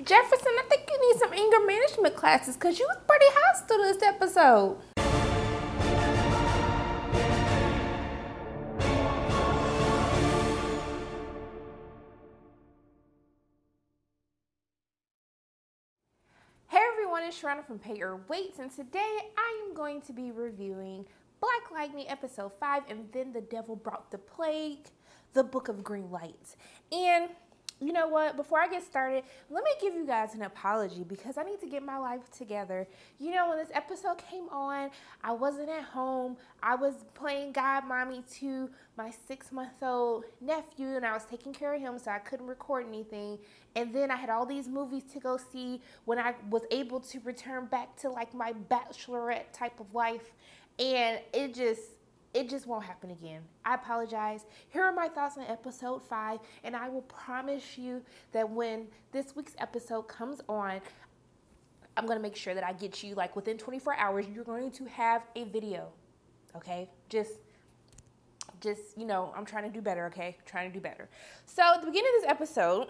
Jefferson, I think you need some anger management classes because you was pretty hostile this episode. Hey everyone, it's Sharona from Pay Your Weights, and today I am going to be reviewing Black Lightning episode 5, and then the devil brought the plague, the Book of Green Lights. And you know what? Before I get started, let me give you guys an apology because I need to get my life together. You know, when this episode came on, I wasn't at home. I was playing Godmommy to my 6-month-old nephew, and I was taking care of him, so I couldn't record anything. And then I had all these movies to go see when I was able to return back to like my bachelorette type of life. And it just won't happen again. I apologize. Here are my thoughts on episode 5, and I will promise you that when this week's episode comes on, I'm going to make sure that I get you, like, within 24 hours, you're going to have a video, okay? Just, you know, I'm trying to do better, okay? Trying to do better. So at the beginning of this episode,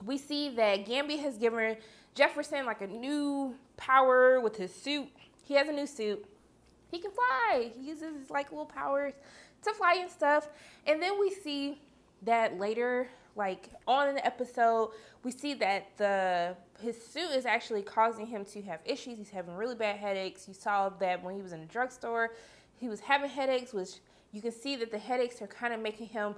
we see that Gambi has given Jefferson, like, a new power with his suit. He has a new suit. He can fly. He uses his like little powers to fly and stuff. And then we see that later, like on in the episode, we see that his suit is actually causing him to have issues. He's having really bad headaches. You saw that when he was in the drugstore, he was having headaches, which you can see that the headaches are kind of making him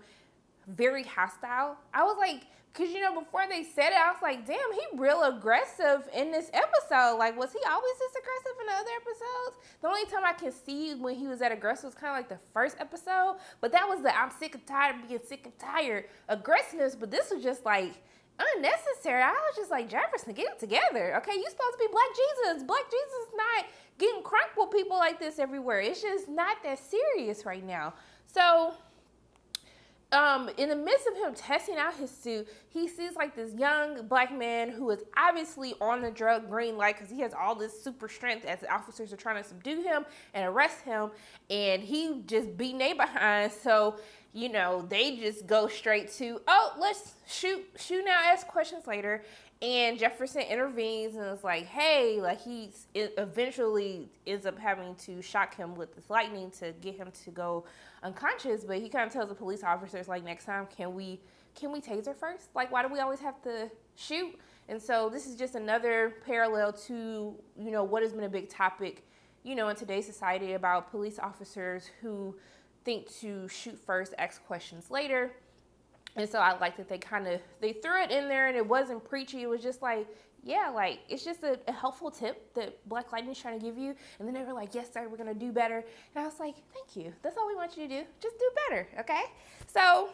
very hostile. I was like, because, you know, before they said it, I was like, damn, he real aggressive in this episode. Like, was he always this aggressive in the other episodes? The only time I can see when he was that aggressive was kind of like the first episode. But that was the I'm sick and tired of being sick and tired aggressiveness. But this was just like unnecessary. I was just like, Jefferson, get it together. Okay, you supposed to be Black Jesus. Black Jesus is not getting crunk with people like this everywhere. It's just not that serious right now. So in the midst of him testing out his suit, he sees like this young Black man who is obviously on the drug green light because he has all this super strength as the officers are trying to subdue him and arrest him, and he just beating they behind. So, you know, they just go straight to, oh, let's shoot now, ask questions later. And Jefferson intervenes and is like, hey, like it eventually ends up having to shock him with this lightning to get him to go unconscious. But he kind of tells the police officers, like, next time, can we taser first? Like, why do we always have to shoot? And so this is just another parallel to, you know, what has been a big topic, you know, in today's society about police officers who think to shoot first, ask questions later. And so I like that they threw it in there and it wasn't preachy. It was just like, yeah, like, it's just a helpful tip that Black Lightning's trying to give you. And then they were like, yes, sir, we're going to do better. And I was like, thank you. That's all we want you to do. Just do better, okay? So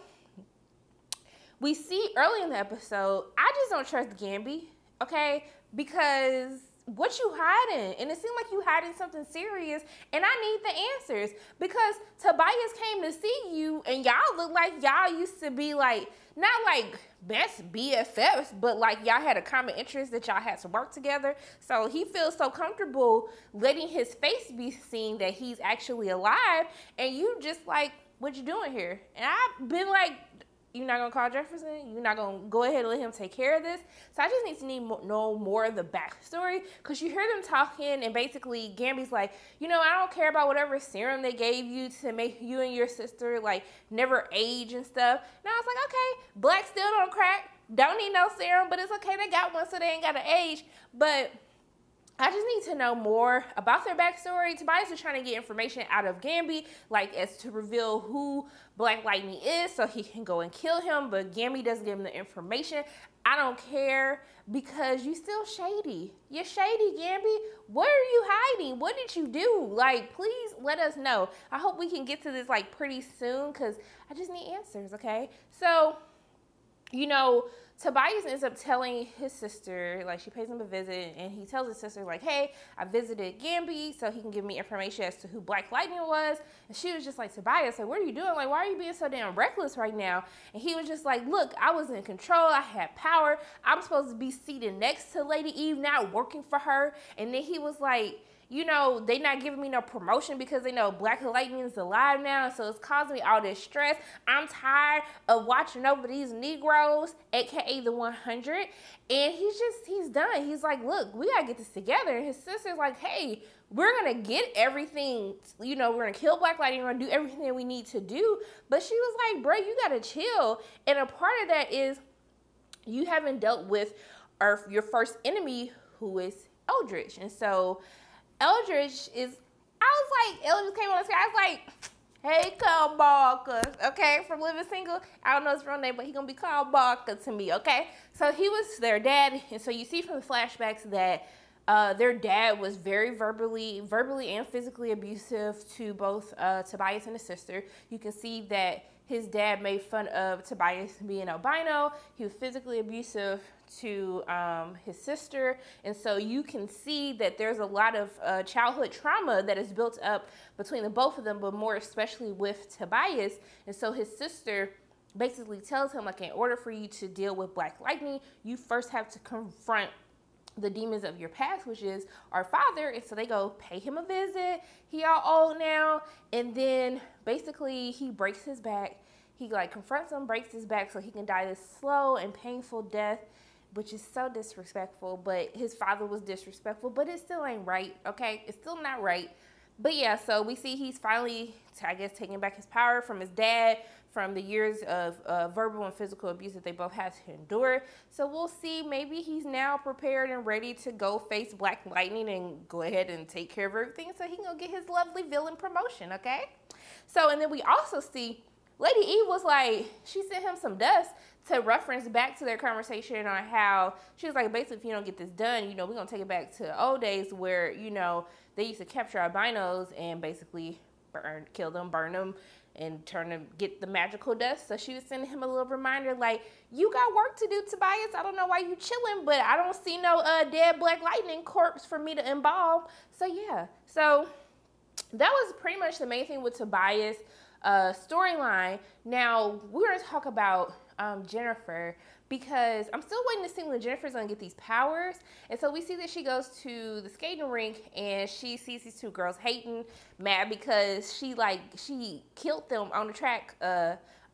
we see early in the episode, I just don't trust Gambi, okay? Because what you hiding? And it seemed like you hiding something serious, and I need the answers because Tobias came to see you, and y'all look like y'all used to be like, not like best BFFs, but like y'all had a common interest that y'all had to work together. So he feels so comfortable letting his face be seen that he's actually alive, and you just like, what you doing here? And I've been like, you're not going to call Jefferson? You're not going to go ahead and let him take care of this? So I just need to know more of the backstory, because you hear them talking, and basically Gambi's like, you know, I don't care about whatever serum they gave you to make you and your sister, like, never age and stuff. And I was like, okay, Black still don't crack, don't need no serum, but it's okay, they got one, so they ain't got to age. But I just need to know more about their backstory. Tobias is trying to get information out of Gambi, like as to reveal who Black Lightning is so he can go and kill him, but Gambi doesn't give him the information. I don't care because you still shady. You're shady, Gambi. What are you hiding? What did you do? Like, please let us know. I hope we can get to this like pretty soon because I just need answers, okay? So, you know, Tobias ends up telling his sister, like, she pays him a visit, and he tells his sister, like, hey, I visited Gambi so he can give me information as to who Black Lightning was. And she was just like, Tobias, like, what are you doing? Like, why are you being so damn reckless right now? And he was just like, look, I was in control. I had power. I'm supposed to be seated next to Lady Eve now, working for her. And then he was like, you know, they not giving me no promotion because they know Black Lightning is alive now. So it's causing me all this stress. I'm tired of watching over these Negroes, aka the 100. And he's done. He's like, look, we gotta get this together. And his sister's like, hey, we're gonna get everything, you know, we're gonna kill Black Lightning, we're gonna do everything that we need to do. But she was like, bro, you gotta chill. And a part of that is you haven't dealt with your first enemy, who is Eldritch. And so Eldritch came on the screen. I was like, hey, call Barker, okay, from Living Single. I don't know his real name, but he gonna be called Barker to me, okay? So he was their dad, and so you see from the flashbacks that their dad was very verbally and physically abusive to both Tobias and his sister. You can see that his dad made fun of Tobias being albino. He was physically abusive to his sister. And so you can see that there's a lot of childhood trauma that is built up between the both of them, but more especially with Tobias. And so his sister basically tells him, like, in order for you to deal with Black Lightning, you first have to confront the demons of your past, which is our father. And so they go pay him a visit. He all old now. And then basically he breaks his back. He like confronts him, breaks his back so he can die this slow and painful death, which is so disrespectful. But his father was disrespectful, but it still ain't right, okay? It's still not right. But yeah, so we see he's finally, I guess, taking back his power from his dad, from the years of verbal and physical abuse that they both had to endure. So we'll see, maybe he's now prepared and ready to go face Black Lightning and go ahead and take care of everything so he can go get his lovely villain promotion, okay? So, and then we also see Lady Eve was like, she sent him some dust to reference back to their conversation on how she was like, basically, if you don't get this done, you know, we're going to take it back to old days where, you know, they used to capture albinos and basically kill them, burn them, and get the magical dust. So she was sending him a little reminder like, you got work to do, Tobias. I don't know why you chilling, but I don't see no dead Black Lightning corpse for me to embalm. So yeah, so that was pretty much the main thing with Tobias' storyline. Now we're going to talk about Jennifer, because I'm still waiting to see when Jennifer's gonna get these powers. And so we see that she goes to the skating rink and she sees these two girls hating, mad because she killed them on the track,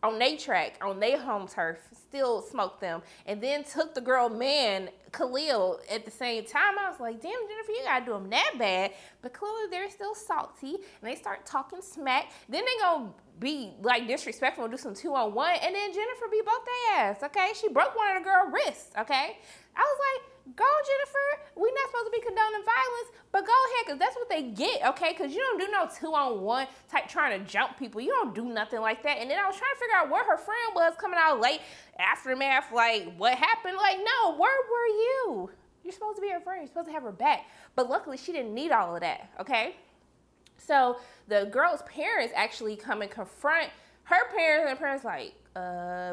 on their home turf, still smoked them, and then took the girl man, Khalil, at the same time. I was like, damn, Jennifer, you gotta do them that bad. But clearly they're still salty and they start talking smack. Then they gonna be like disrespectful and do some 2-on-1, and then Jennifer beat both their ass, okay? She broke one of the girl's wrists, okay? I was like, go, Jennifer. We're not supposed to be condoning violence, but go ahead, because that's what they get, okay? Because you don't do no 2-on-1 type trying to jump people. You don't do nothing like that. And then I was trying to figure out where her friend was coming out late, aftermath, like, what happened? Like, no, where were you? You're supposed to be her friend. You're supposed to have her back. But luckily, she didn't need all of that, okay? So the girl's parents actually come and confront her parents, and her parents like,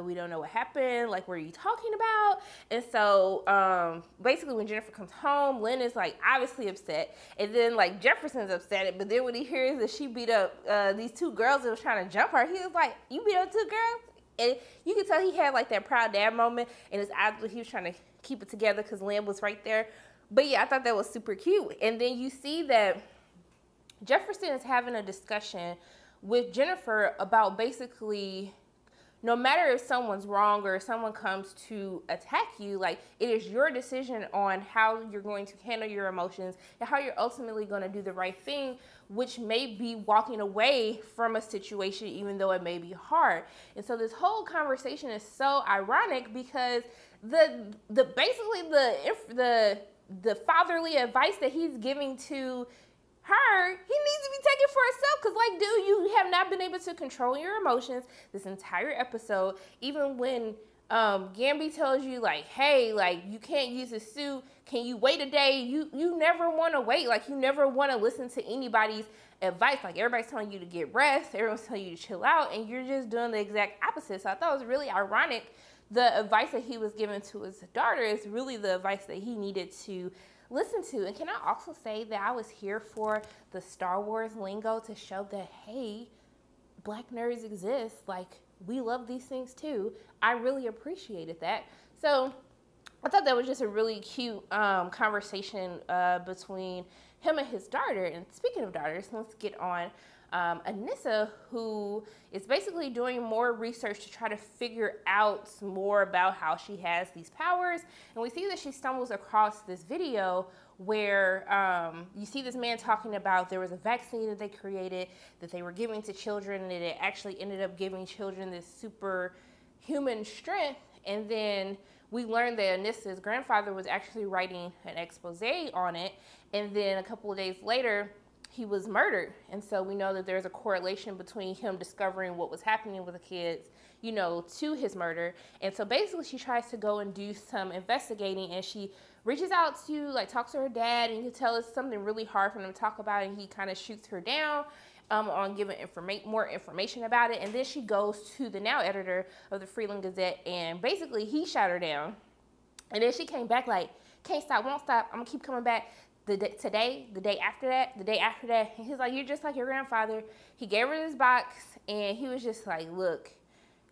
we don't know what happened. Like, what are you talking about? And so basically when Jennifer comes home, Lynn is like obviously upset. And then like Jefferson's upset. But then when he hears that she beat up these two girls that was trying to jump her, he was like, you beat up 2 girls? And you can tell he had like that proud dad moment in his eyes, but he was trying to keep it together because Lynn was right there. But yeah, I thought that was super cute. And then you see that Jefferson is having a discussion with Jennifer about basically, no matter if someone's wrong or if someone comes to attack you, like, it is your decision on how you're going to handle your emotions and how you're ultimately going to do the right thing, which may be walking away from a situation even though it may be hard. And so this whole conversation is so ironic because the fatherly advice that he's giving to her, he needs to be taken for himself, because like, dude, you have not been able to control your emotions this entire episode. Even when Gambi tells you like, hey, like, you can't use a suit, can you wait a day? You never want to wait. Like, you never want to listen to anybody's advice. Like, everybody's telling you to get rest, everyone's telling you to chill out, and you're just doing the exact opposite. So I thought it was really ironic. The advice that he was giving to his daughter is really the advice that he needed to listen to. And can I also say that I was here for the Star Wars lingo to show that, hey, Black nerds exist. Like, we love these things too. I really appreciated that. So I thought that was just a really cute conversation between him and his daughter. And speaking of daughters, let's get on Anissa, who is basically doing more research to try to figure out more about how she has these powers. And we see that she stumbles across this video where you see this man talking about there was a vaccine that they created that they were giving to children, and it actually ended up giving children this superhuman strength. And then we learned that Anissa's grandfather was actually writing an expose on it, and then a couple of days later he was murdered. And so we know that there's a correlation between him discovering what was happening with the kids, you know, to his murder. And so basically she tries to go and do some investigating, and she reaches out to, like, talk to her dad, and you can tell it's something really hard for them to talk about, and he kind of shoots her down on giving more information about it. And then she goes to the now editor of the Freeland Gazette, and basically he shot her down. And then she came back like, can't stop, won't stop, I'm gonna keep coming back. The day after that, and he's like, you're just like your grandfather. He gave her this box, and he was just like, look,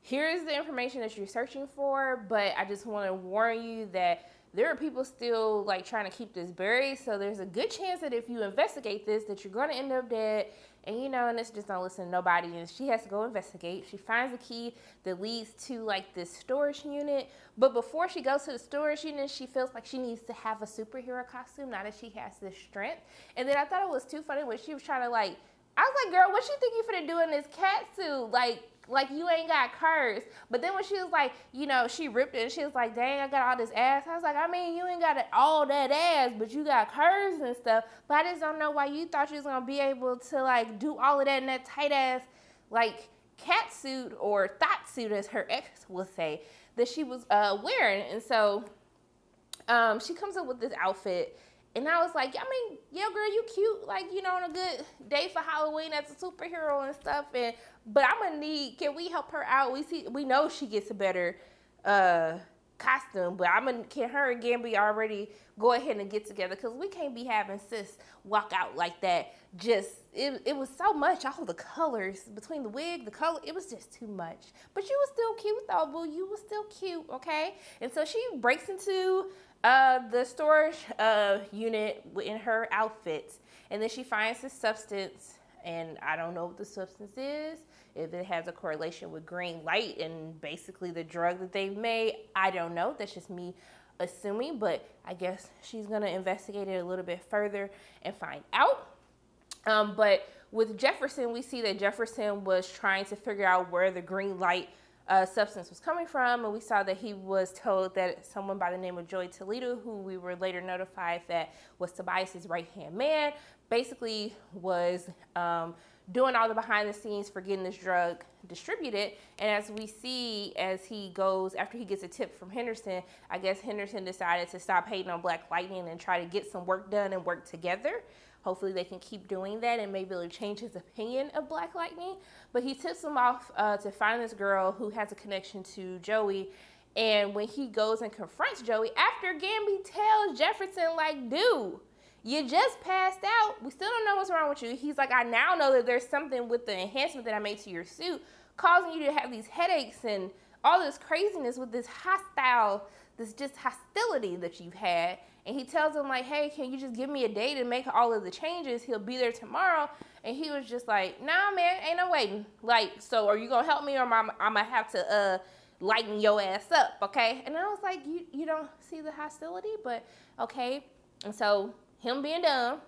here's the information that you're searching for, but I just want to warn you that there are people still like trying to keep this buried, so there's a good chance that if you investigate this, that you're going to end up dead. And you know, and this just don't listen to nobody, and she has to go investigate. She finds a key that leads to like this storage unit, but before she goes to the storage unit, she feels like she needs to have a superhero costume now that she has this strength. And then I thought it was too funny when she was trying to like, I was like, girl, what you think you finna do in this cat suit? Like you ain't got curves. But then when she was like, you know, she ripped it and she was like, dang, I got all this ass. I was like, I mean, you ain't got all that ass, but you got curves and stuff. But I just don't know why you thought you was gonna be able to like do all of that in that tight ass like cat suit, or thought suit as her ex would say, that she was wearing. And so she comes up with this outfit. And I was like, I mean, yeah, girl, you cute, like, you know, on a good day for Halloween as a superhero and stuff. But I'm gonna need, can we help her out? We know she gets a better costume, but can her and Gambi already go ahead and get together? Because we can't be having sis walk out like that. It was so much, all the colors between the wig, the color, it was just too much. But you was still cute though, boo. You was still cute, okay? And so she breaks into the storage unit in her outfit, and then she finds this substance, and I don't know what the substance is, if it has a correlation with green light and basically the drug that they've made. I don't know, that's just me assuming, but I guess she's gonna investigate it a little bit further and find out. But with Jefferson, we see that Jefferson was trying to figure out where the green light substance was coming from, and we saw that he was told that someone by the name of Joey Toledo, who we were later notified that was Tobias's right-hand man, basically was doing all the behind the scenes for getting this drug distributed. And as we see, as he goes, after he gets a tip from Henderson, I guess Henderson decided to stop hating on Black Lightning and try to get some work done and work together. Hopefully they can keep doing that, and maybe it'll change his opinion of Black Lightning. But he tips him off to find this girl who has a connection to Joey. And when he goes and confronts Joey, after Gambi tells Jefferson, like, dude, you just passed out. We still don't know what's wrong with you. He's like, I now know that there's something with the enhancement that I made to your suit causing you to have these headaches and all this craziness with this hostility that you've had. And he tells him, like, hey, can you just give me a day to make all of the changes? He'll be there tomorrow. And he was just like, nah, man, ain't no waiting. Like, so are you going to help me, or I'm going to have to lighten your ass up, okay? And I was like, you don't see the hostility, but okay. And so him being dumb,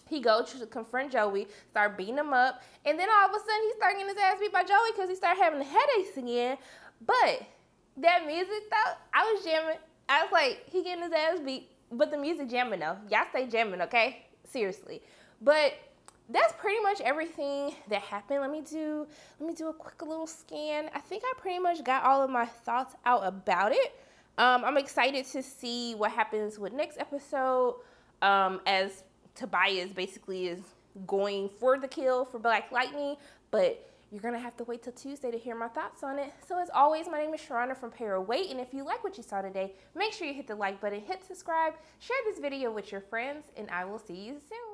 he goes to confront Joey, start beating him up. And then all of a sudden, he started getting his ass beat by Joey because he started having headaches again. But that music, though, I was jamming. I was like, he getting his ass beat. But the music jamming though. Y'all stay jamming, okay? Seriously. But that's pretty much everything that happened. Let me do a quick little scan. I think I pretty much got all of my thoughts out about it. I'm excited to see what happens with next episode, as Tobias basically is going for the kill for Black Lightning, but you're going to have to wait till Tuesday to hear my thoughts on it. So as always, my name is Sharona from Pay or Wait, and if you like what you saw today, make sure you hit the like button, hit subscribe, share this video with your friends, and I will see you soon.